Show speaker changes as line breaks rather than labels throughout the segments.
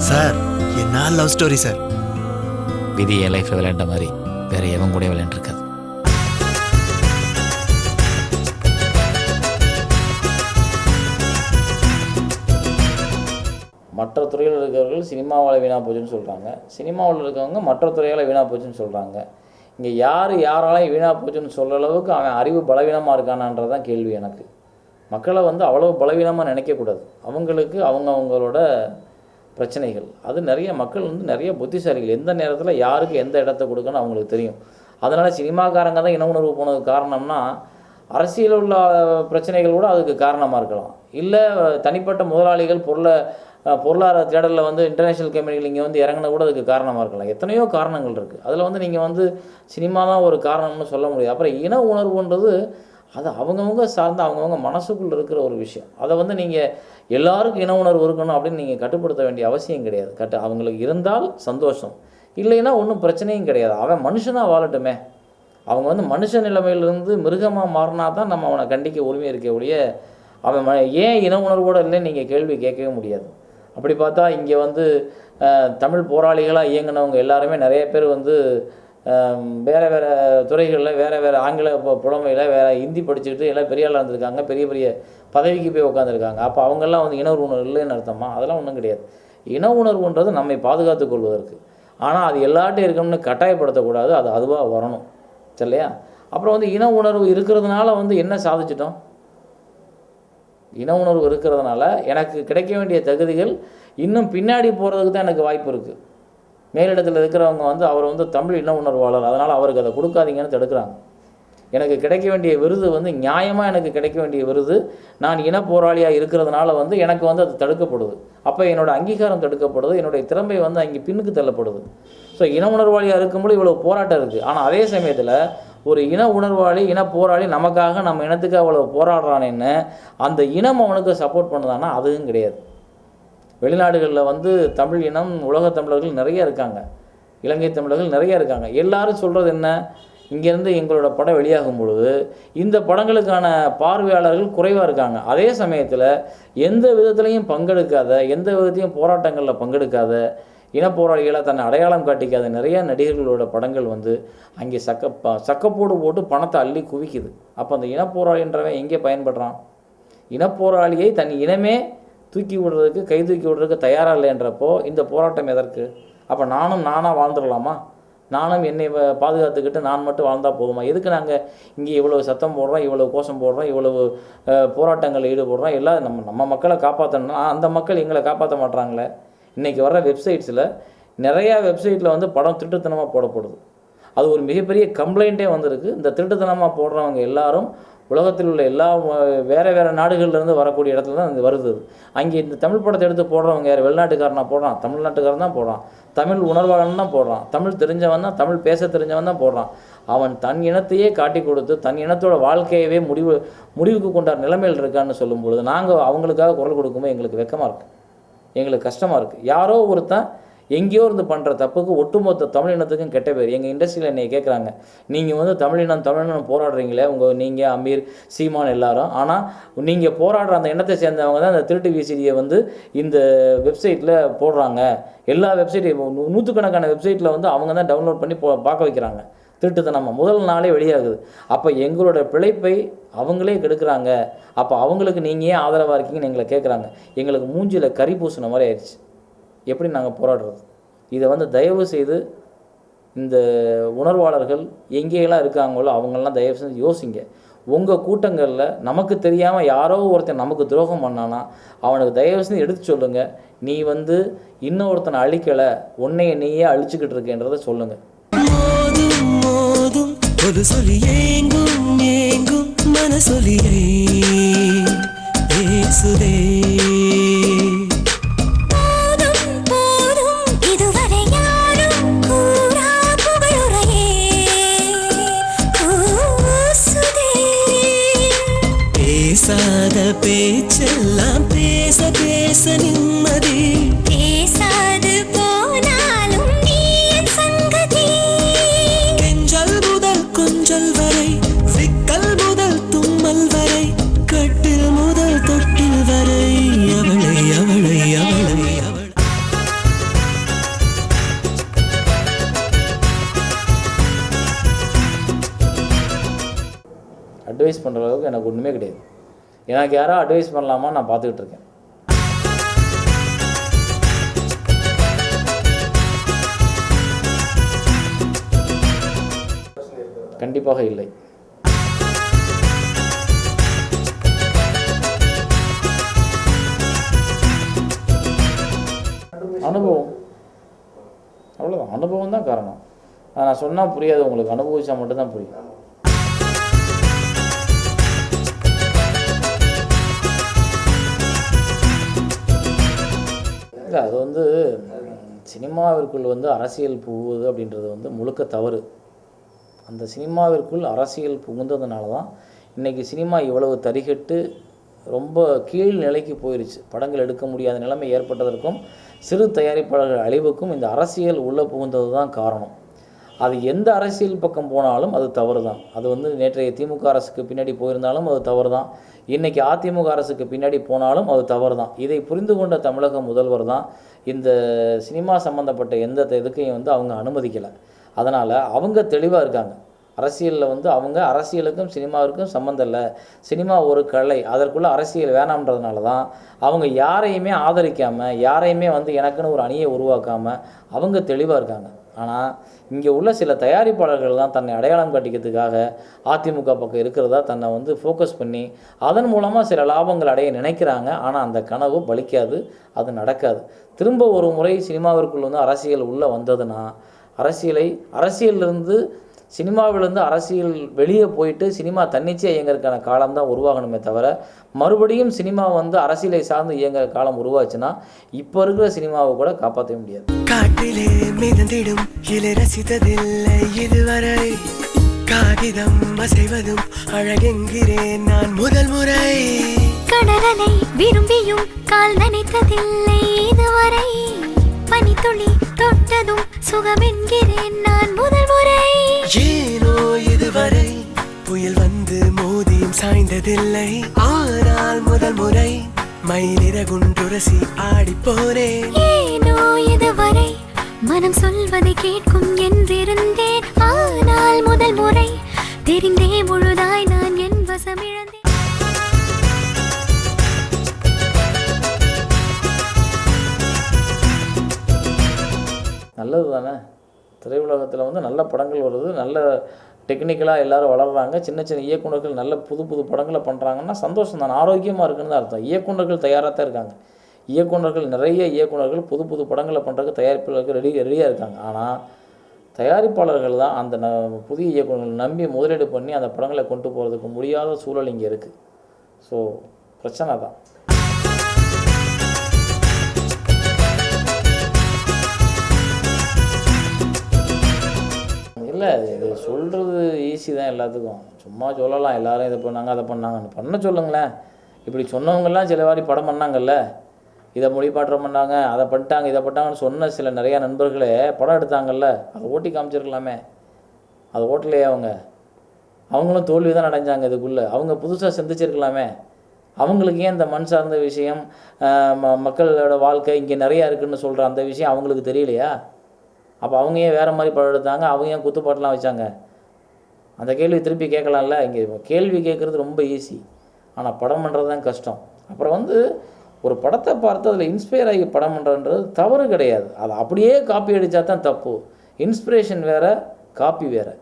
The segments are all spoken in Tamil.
சார் என்ன லவ் ஸ்டோரி சார்.
விதி என் லைஃப்பில் விளையாண்ட மாதிரி வேற எவன் கூட விளையாண்டுருக்காது.
மற்ற துறையில் இருக்கிறவர்கள் சினிமாவில் வீணாக போச்சுன்னு சொல்கிறாங்க, சினிமாவில் இருக்கவங்க மற்ற துறையால் வீணாக போச்சுன்னு சொல்கிறாங்க. இங்கே யாராலையும் வீணாக போச்சுன்னு சொல்கிற அளவுக்கு அவன் அறிவு பலவீனமாக இருக்கானான்றதான் கேள்வி எனக்கு. மக்களை அவ்வளோ பலவீனமாக நினைக்கக்கூடாது. அவங்களுக்கு அவங்களோட பிரச்சனைகள், அது நிறைய மக்கள் நிறைய புத்திசாலிகள். எந்த நேரத்தில் யாருக்கு எந்த இடத்த கொடுக்கணும்னு அவங்களுக்கு தெரியும். அதனால் சினிமாக்காரங்க தான் இன உணர்வு போனதுக்கு காரணம்னா அரசியல் உள்ள பிரச்சனைகள் கூட அதுக்கு காரணமாக இருக்கலாம். இல்லை தனிப்பட்ட முதலாளிகள் பொருளாதார தேடலில் இன்டர்நேஷ்னல் கம்பெனிகள் இங்கே இறங்கின கூட அதுக்கு காரணமாக இருக்கலாம். எத்தனையோ காரணங்கள் இருக்குது. அதில் நீங்கள் சினிமா தான் ஒரு காரணம்னு சொல்ல முடியாது. அப்புறம் இன உணர்வுன்றது அது அவங்கவுங்க சார்ந்து அவங்கவுங்க மனசுக்குள்ளே இருக்கிற ஒரு விஷயம். அதை நீங்கள் எல்லாருக்கும் இன உணர்வு இருக்கணும் அப்படின்னு நீங்கள் கட்டுப்படுத்த வேண்டிய அவசியம் கிடையாது. அவங்களுக்கு இருந்தால் சந்தோஷம், இல்லைன்னா ஒன்றும் பிரச்சனையும் கிடையாது. அவன் மனுஷனாக வாழட்டுமே. அவங்க மனுஷ நிலைமையிலிருந்து மிருகமாக மாறினா தான் நம்ம அவனை கண்டிக்க உரிமை இருக்க ஒழிய அவன் ஏன் இன உணர்வோடு இல்லைன்னு நீங்கள் கேள்வி கேட்கவே முடியாது. அப்படி பார்த்தா இங்கே தமிழ் போராளிகளாக இயங்கினவங்க எல்லாருமே நிறைய பேர் வேறு வேறு துறைகளில் வேறு ஆங்கில புலமையில் வேறு ஹிந்தி படிச்சுக்கிட்டு எல்லாம் பெரிய ஆளாக இருந்திருக்காங்க, பெரிய பெரிய பதவிக்கு போய் உட்காந்துருக்காங்க. அப்போ அவங்கெல்லாம் இன உணர்வு இல்லைன்னு அர்த்தமா? அதெல்லாம் ஒன்றும் கிடையாது. இன உணர்வுன்றது நம்மை பாதுகாத்து கொள்வதற்கு. ஆனால் அது எல்லாட்டையும் இருக்கணும்னு கட்டாயப்படுத்தக்கூடாது. அது அதுவாக வரணும், சரியா? அப்புறம் இன உணர்வு இருக்கிறதுனால என்ன சாதிச்சிட்டோம்? இன உணர்வு இருக்கிறதுனால எனக்கு கிடைக்க வேண்டிய தகுதிகள் இன்னும் பின்னாடி போகிறதுக்கு தான் எனக்கு வாய்ப்பு இருக்குது. மேலிடத்தில் இருக்கிறவங்க அவர் தமிழ் இன உணர்வாளர், அதனால் அவருக்கு அதை கொடுக்காதீங்கன்னு தடுக்கிறாங்க. எனக்கு கிடைக்க வேண்டிய விருது நியாயமாக எனக்கு கிடைக்க வேண்டிய விருது நான் இன போராளியாக இருக்கிறதுனால எனக்கு அது தடுக்கப்படுது. அப்போ என்னோடய அங்கீகாரம் தடுக்கப்படுது, என்னுடைய திறமை அங்கே பின்னுக்கு தள்ளப்படுது. ஸோ இன உணர்வாளியாக இருக்கும்போது இவ்வளோ போராட்டம் இருக்குது. ஆனால் அதே சமயத்தில் ஒரு இன உணர்வாளி இன போராளி நமக்காக நம்ம இனத்துக்கு அவ்வளோ போராடுறானேன்னு அந்த இனம் அவனுக்கு சப்போர்ட் பண்ணுதான்னா அதுவும் கிடையாது. வெளிநாடுகளில் தமிழ் இனம் உலக தமிழர்கள் நிறைய இருக்காங்க, இலங்கை தமிழர்கள் நிறைய இருக்காங்க. எல்லாரும் சொல்கிறது என்ன? இங்கேருந்து எங்களோட படம் வெளியாகும் பொழுது இந்த படங்களுக்கான பார்வையாளர்கள் குறைவாக இருக்காங்க. அதே சமயத்தில் எந்த விதத்துலையும் பங்கெடுக்காத, எந்த விதத்தையும் போராட்டங்களில் பங்கெடுக்காத, இனப்போராளிகளை தன்னை அடையாளம் காட்டிக்காத நிறைய நடிகர்களோட படங்கள் அங்கே சக்கப்போடு போட்டு பணத்தை அள்ளி குவிக்குது. அப்போ அந்த இனப்போராளின்றவன் எங்கே பயன்படுறான்? இனப்போராளியை தன் இனமே தூக்கி விடுறதுக்கு, கை தூக்கி விடுறதுக்கு தயாராக இல்லைன்றப்போ இந்த போராட்டம் எதற்கு? அப்போ நானாக வாழ்ந்துடலாமா? நானும் என்னை பாதுகாத்துக்கிட்டு நான் மட்டும் வாழ்ந்தால் போதுமா? எதுக்கு நாங்கள் இங்கே இவ்வளோ சத்தம் போடுறோம், இவ்வளோ கோஷம் போடுறோம், இவ்வளவு போராட்டங்களில் ஈடுபடுறோம்? எல்லாம் நம்ம மக்களை காப்பாற்றணும்னா அந்த மக்கள் எங்களை காப்பாற்ற மாட்டாங்களே. இன்றைக்கி வர்ற வெப்சைட்ஸில் நிறையா வெப்சைட்டில் படம் திருட்டுத்தனமாக போடப்படுது. அது ஒரு மிகப்பெரிய கம்ப்ளைண்ட்டே வந்திருக்கு. இந்த திருட்டுத்தனமாக போடுறவங்க எல்லாரும் உலகத்தில் உள்ள எல்லா வேறு நாடுகள்லேருந்து வரக்கூடிய இடத்துல தான் வருது. அங்கே இந்த தமிழ் படத்தை எடுத்து போடுறவங்க யார்? வெளிநாட்டுக்காரனாக போடுறான், தமிழ்நாட்டுக்காரன் தான் போடுறான், தமிழ் உணர்வாளன் தான் போடுறான், தமிழ் தெரிஞ்சவன் தான், தமிழ் பேச தெரிஞ்சவன் தான் போடுறான். அவன் தன் இனத்தையே காட்டி கொடுத்து தன் இனத்தோட வாழ்க்கையவே முடிவுக்கு கொண்டாட நிலைமையில் இருக்கான்னு சொல்லும் பொழுது நாங்கள் அவங்களுக்காக குரல் கொடுக்கும்போது எங்களுக்கு வெக்கமாக இருக்குது, எங்களுக்கு கஷ்டமாக இருக்குது. யாரோ ஒருத்தன் எங்கேயோ இருந்து பண்ணுற தப்புக்கு ஒட்டுமொத்த தமிழ் இனத்துக்கும் கெட்ட பேர். எங்கள் இண்டஸ்ட்ரியில் என்னை கேட்குறாங்க, நீங்கள் தமிழினம் போராடுறீங்களே, நீங்கள் அமீர் சீமான் எல்லாரும், ஆனால் நீங்கள் போராடுற அந்த இனத்தை சேர்ந்தவங்க தான் அந்த திருட்டு விசிடியை இந்த வெப்சைட்டில் போடுறாங்க. எல்லா வெப்சைட்டையும் நூற்றுக்கணக்கான வெப்சைட்டில் அவங்க தான் டவுன்லோட் பண்ணி பார்க்க வைக்கிறாங்க. திருட்டுத்தனமாக முதல் நாளே வெளியாகுது. அப்போ எங்களோட பிழைப்பை அவங்களே கெடுக்கிறாங்க. அப்போ அவங்களுக்கு நீங்கள் ஏன் ஆதரவாக இருக்கீங்கன்னு எங்களை கேட்குறாங்க. எங்களுக்கு மூஞ்சியில் கறி பூசின மாதிரி ஆயிடுச்சு. எப்படி நாங்கள் போராடுறது? இதை தயவு செய்து இந்த உணர்வாளர்கள் எங்கேயெல்லாம் இருக்காங்களோ அவங்களெலாம் தயவு செஞ்சு யோசிங்க. உங்கள் கூட்டங்களில் நமக்கு தெரியாமல் யாரோ ஒருத்தன் நமக்கு துரோகம் பண்ணானா அவனுக்கு தயவு செஞ்சு எடுத்து சொல்லுங்கள். நீ இன்னொருத்தனை அழிக்கலை, உன்னைய நீயே அழிச்சுக்கிட்டு இருக்கேன்றதை சொல்லுங்கள்.
ஒரு சொல்லி ஏங்கும் ஏங்கும் மனசொலியை பேசுதே. பேசாத பேச்செல்லாம் பேச பேச நிம்மதி, பேசாது போனாலும் நீ என் சங்கதி. கெஞ்சல் முதல் கொஞ்சல் வரை, சிக்கல் முதல் தும்மல் வரை, கட்டில் முதல் தொட்டில் வரை, அவளை அவளை அவளை அவளை.
பண்ணுற அளவுக்கு எனக்கு ஒன்றுமே கிடையாது. எனக்கு யாராவது அட்வைஸ் பண்ணலாமா நான் பார்த்துக்கிட்டு இருக்கேன். கண்டிப்பாக இல்லை. அனுபவம், அவ்வளோதான். அனுபவம் தான் காரணம். நான் சொன்னால் புரியாது உங்களுக்கு, அனுபவிச்சா மட்டும்தான் புரியும். இல்லை, அது வந்து சினிமாவிற்குள் வந்து அரசியல் புகுவது அப்படின்றது முழுக்க தவறு. அந்த சினிமாவிற்குள் அரசியல் புகுந்ததுனால தான் இன்றைக்கி சினிமா இவ்வளவு தரிகட்டு ரொம்ப கீழ் நிலைக்கு போயிடுச்சு. படங்கள் எடுக்க முடியாத நிலைமை ஏற்பட்டதற்கும் சிறு தயாரிப்பாளர்கள் அழிவுக்கும் இந்த அரசியல் உள்ளே புகுந்தது தான் காரணம். அது எந்த அரசியல் பக்கம் போனாலும் அது தவறு தான். அது நேற்றைய திமுக அரசுக்கு பின்னாடி போயிருந்தாலும் அது தவறு தான். இன்றைக்கி அதிமுக அரசுக்கு பின்னாடி போனாலும் அது தவறு தான். இதை புரிந்து கொண்ட தமிழக முதல்வர் தான் இந்த சினிமா சம்மந்தப்பட்ட எந்த இதுக்கையும் அவங்க அனுமதிக்கலை. அதனால் அவங்க தெளிவாக இருக்காங்க. அரசியலில் அவங்க அரசியலுக்கும் சினிமாவிற்கும் சம்மந்தம் இல்லை, சினிமா ஒரு கலை, அதற்குள்ளே அரசியல் வேணாம்ன்றதுனால தான் அவங்க யாரையுமே ஆதரிக்காமல், யாரையுமே எனக்குன்னு ஒரு அணியை உருவாக்காமல் அவங்க தெளிவாக இருக்காங்க. ஆனால் இங்கே உள்ள சில தயாரிப்பாளர்கள் தான் தன்னை அடையாளம் காட்டிக்கிறதுக்காக அதிமுக பக்கம் இருக்கிறதா தன்னை ஃபோக்கஸ் பண்ணி அதன் மூலமாக சில லாபங்கள் அடைய நினைக்கிறாங்க. ஆனால் அந்த கனவு பலிக்காது, அது நடக்காது. திரும்ப ஒரு முறை சினிமாவிற்குள் அரசியல் உள்ளே வந்ததுன்னா அரசியலிருந்து சினிமாவிலேருந்து அரசியல் வெளியே போயிட்டு சினிமா தன்னிச்சையாக இயங்குறதுக்கான காலம் தான் உருவாகணுமே தவிர மறுபடியும் சினிமா அரசியலை சார்ந்து இயங்குற காலம் உருவாச்சுன்னா இப்போ இருக்கிற சினிமாவை கூட காப்பாற்ற முடியாது.
காட்டிலே மிதந்திடும் இலை ரசித்ததில்லை இதுவரை, காகிதம் அசைவதும் அழகெங்கிறேன் நான் முதல் முறை, கடலை விரும்பியும் கால் நனைத்ததில்லை இதுவரை, பனித்துளி தொட்டதும் சுகமென்கிறேன் நான் முதல் முறை, ஏனோ இதுவரை புயல் வந்து மோதியும் சாய்ந்ததில்லை, ஆனால் முதல் முறை மயிலிறகுண்டுரசி ஆடிப்போனேன், ஏனோ இதுவரை மனம் சொல்வதை கேட்கும் என்றிருந்தேன், ஆனால் முதல் முறை தெரிந்தே முழுதாய் நான் என் வசமிழந்தேன்.
நல்லது தானே. திரையுலகத்தில் நல்ல படங்கள் வருது, நல்ல டெக்னிக்கலாக எல்லோரும் வளர்கிறாங்க, சின்ன சின்ன இயக்குநர்கள் நல்ல புது புது படங்களை பண்ணுறாங்கன்னா சந்தோஷம் தானே, ஆரோக்கியமாக இருக்குன்னு தான் அர்த்தம். இயக்குநர்கள் தயாராக தான் இருக்காங்க. நிறைய இயக்குநர்கள் புது புது படங்களை பண்ணுறதுக்கு தயாரிப்பாளர்கள் ரெடியாக இருக்காங்க. ஆனால் தயாரிப்பாளர்கள் தான் அந்த புதிய இயக்குநர்கள் நம்பி முதலீடு பண்ணி அந்த படங்களை கொண்டு போகிறதுக்கு முடியாத சூழல் இங்கே இருக்குது. ஸோ பிரச்சனை தான். இல்லை, இது சொல்கிறது ஈஸி தான் எல்லாத்துக்கும். சும்மா சொல்லலாம், எல்லோரும் இதை பண்ணாங்க அதை பண்ணாங்கன்னு பண்ண சொல்லுங்களேன். இப்படி சொன்னவங்கெல்லாம் சில வாரி படம் பண்ணாங்கல்ல, இதை மொழிமாற்றம் பண்ணாங்க, அதை பண்ணிட்டாங்க, இதை பண்ணிட்டாங்கன்னு சொன்ன சில நிறையா நண்பர்களே படம் எடுத்தாங்கல்ல, அதை ஓட்டி காமிச்சிருக்கலாமே. அதை ஓட்டலையே அவங்களும் தோல்வி தான் அடைஞ்சாங்க. இதுக்குள்ளே அவங்க புதுசாக சிந்திச்சிருக்கலாமே. அவங்களுக்கு ஏன் இந்த மண் சார்ந்த விஷயம், மக்களோட வாழ்க்கை இங்கே நிறையா இருக்குதுன்னு சொல்கிற அந்த விஷயம் அவங்களுக்கு தெரியலையா? அப்போ அவங்க ஏன் வேறு மாதிரி படம் எடுத்தாங்க, அவங்க ஏன் குத்துப்பாட்டெலாம் வச்சாங்க? அந்த கேள்வி திருப்பி கேட்கலாம்ல. இங்கே கேள்வி கேட்குறது ரொம்ப ஈஸி, ஆனால் படம் பண்ணுறது தான் கஷ்டம். அப்புறம் ஒரு படத்தை பார்த்து அதில் இன்ஸ்பயர் ஆகி படம் பண்ணுறன்றது தவறு கிடையாது. அதை அப்படியே காப்பி அடித்தா தான் தப்பு. இன்ஸ்பிரேஷன் வேறு, காப்பி வேறு.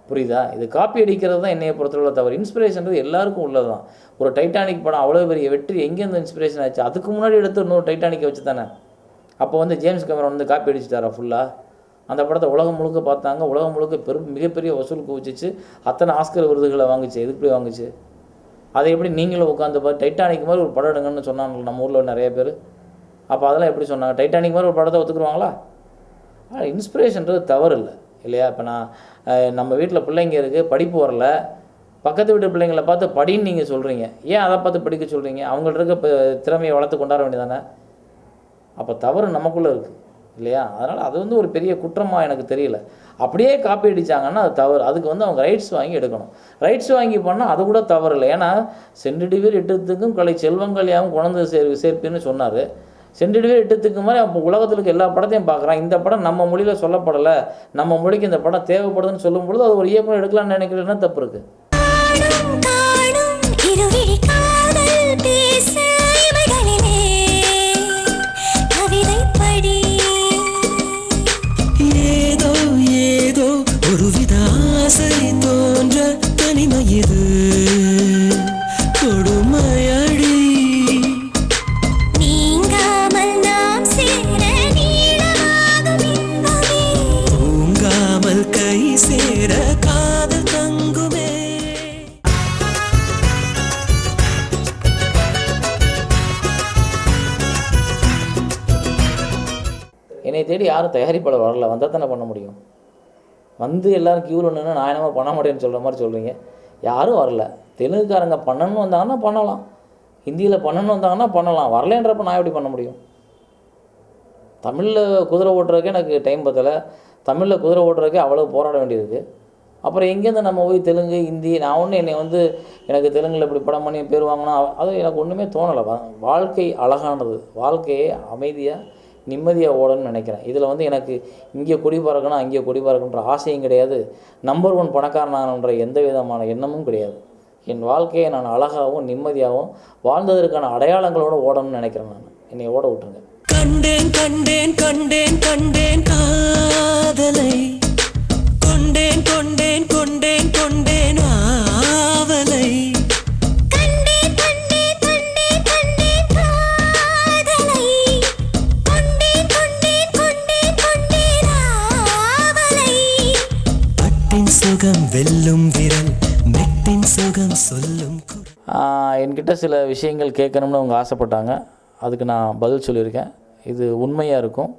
புரியுதா? இது காப்பி அடிக்கிறது தான் என்னையை பொறுத்தவரை தவறு. இன்ஸ்பிரேஷன்றது எல்லாருக்கும் உள்ளது தான். ஒரு டைட்டானிக் படம் அவ்வளோ பெரிய வெற்றி எங்கேருந்து இன்ஸ்பிரேஷன் ஆச்சு? அதுக்கு முன்னாடி எடுத்து இன்னொரு டைட்டானிக்கை வச்சு தானே. அப்போ ஜேம்ஸ் கேமரன் காப்பி அடிச்சுட்டாரா ஃபுல்லாக? அந்த படத்தை உலகம் முழுக்க பார்த்தாங்க, உலகம் முழுக்க மிகப்பெரிய வசூல் குவிச்சிச்சு, அத்தனை ஆஸ்கர் விருதுகளை வாங்குச்சு. எதுக்கு வாங்குச்சு? அதை எப்படி நீங்களும் உட்காந்து பார்த்து டைட்டானிக் மாதிரி ஒரு படம் எடுங்கன்னு சொன்னாங்க நம்ம ஊரில் நிறைய பேர். அப்போ அதெல்லாம் எப்படி சொன்னாங்க? டைட்டானிக் மாதிரி ஒரு படத்தை ஒத்துக்குருவாங்களா? இன்ஸ்பிரேஷன்றது தவறு இல்லை இல்லையா? இப்போ நம்ம வீட்டில் பிள்ளைங்க இருக்குது, படிப்பு வரல, பக்கத்து வீட்டு பிள்ளைங்களை பார்த்து படின்னு நீங்கள் சொல்கிறீங்க. ஏன் அதை பார்த்து படிக்க சொல்கிறீங்க? அவங்கள்ட்ட இருக்க திறமையை வளர்த்து கொண்டாட வேண்டியதானே? அப்போ தவறு நமக்குள்ளே இருக்குது இல்லையா? அதனால் அது ஒரு பெரிய குற்றமாக எனக்கு தெரியல. அப்படியே காப்பி அடித்தாங்கன்னா அது தவறு. அதுக்கு அவங்க ரைட்ஸ் வாங்கி எடுக்கணும். ரைட்ஸ் வாங்கி பண்ணால் அது கூட தவறு இல்லை. ஏன்னா சென்றிடுவீர் எட்டத்துக்கும் கலை செல்வங்கள் யாவும் குழந்தை சேர்ப்பின்னு சொன்னார். சென்றிடுவீர் எட்டத்துக்கு மாதிரி அப்போ உலகத்தில் இருக்க எல்லா படத்தையும் பார்க்குறான். இந்த படம் நம்ம மொழியில் சொல்லப்படலை, நம்ம மொழிக்கு இந்த படம் தேவைப்படுதுன்னு சொல்லும் பொழுது அது ஒரு இயக்குனர் எடுக்கலாம்னு நினைக்கிறேன்னா தப்பு இருக்குது.
இருவிழி காதல் பேச இமைகளிலே கவிதை படி.
ஏதோ ஏதோ ஒருவித ஆசை தோன்ற தனிமையிது கொடுமையடி.
நீங்காமல் நாம் சேர நீளமாகும் இன்பமே.
தூங்காமல் கை சேர காதல் தங்குமே.
என்னை தேடி யாரும் தயாரிப்பாளர் வரல, வந்தால் தானே பண்ண முடியும். வந்து எல்லோரும் க்யூவில் நின்று நான் என்னமோ பண்ண மாட்டேன்னு சொல்கிற மாதிரி சொல்கிறீங்க. யாரும் வரல. தெலுங்குக்காரங்க பண்ணணும்னு வந்தாங்கன்னா பண்ணலாம், ஹிந்தியில் பண்ணணும்னு வந்தாங்கன்னா பண்ணலாம். வரலன்றப்ப நான் எப்படி பண்ண முடியும்? தமிழில் குதிரை ஓட்டுறதுக்கே எனக்கு டைம் பத்தலை, தமிழில் குதிரை ஓட்டுறதுக்கே அவ்வளோ போராட வேண்டியது. அப்புறம் எங்கேருந்து நம்ம போய் தெலுங்கு ஹிந்தி? நான் ஒன்று என்னை வந்து எனக்கு தெலுங்கில் இப்படி படம் பண்ணி பேர் வாங்கினா அது எனக்கு ஒன்றுமே தோணலை. வாழ்க்கை அழகானது, வாழ்க்கையே அமைதியாக நிம்மதியாக ஓடணும்னு நினைக்கிறேன். இதில் வந்து எனக்கு இங்கே கொடி பறக்கணும் அங்கே கொடி பறக்கணுன்ற ஆசையும் கிடையாது, நம்பர் 1 பணக்காரனாகணுன்ற எந்த விதமான எண்ணமும் கிடையாது. என் வாழ்க்கையை நான் அழகாகவும் நிம்மதியாகவும் வாழ்ந்ததற்கான அடையாளங்களோடு ஓடணும்னு நினைக்கிறேன். நான் என்னை ஓட விட்டுருங்க.
கண்டேன் கண்டேன் கண்டேன் கண்டேன் காதலை, கொண்டேன் கொண்டேன் கொண்டேன் கொண்டேன் ஆவலை.
கண்டேன் கண்டேன் கண்டேன் கண்டேன் காதலை, கொண்டேன் கொண்டேன் கொண்டேன் கொண்டேன் ஆவலை.
பட்டின் சுகம் வெல்லும் விரல், மெட்டின் சுகம் சொல்லும் குரல்.
என்கிட்ட சில விஷயங்கள் கேட்கணும்னு அவங்க ஆசைப்பட்டாங்க, அதுக்கு நான் பதில் சொல்லியிருக்கேன். இது உண்மையாக இருக்கும்,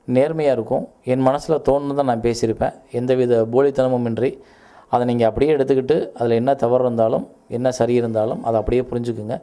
நேர்மையாக இருக்கும், என் மனசில் தோணுதான் நான் பேசியிருப்பேன், எந்தவித போலித்தனமும் இன்றி. அதை நீங்கள் அப்படியே எடுத்துக்கிட்டு அதில் என்ன தவறு இருந்தாலும் என்ன சரி இருந்தாலும் அதை அப்படியே புரிஞ்சுக்குங்க.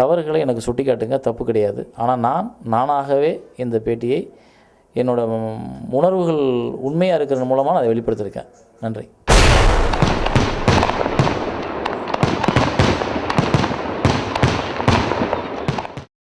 தவறுகளை எனக்கு சுட்டி காட்டுங்க, தப்பு கிடையாது. ஆனால் நானாகவே இந்த பேட்டியை என்னோடய உணர்வுகள் உண்மையாக இருக்கிறது மூலமாக நான் அதை வெளிப்படுத்தியிருக்கேன். நன்றி.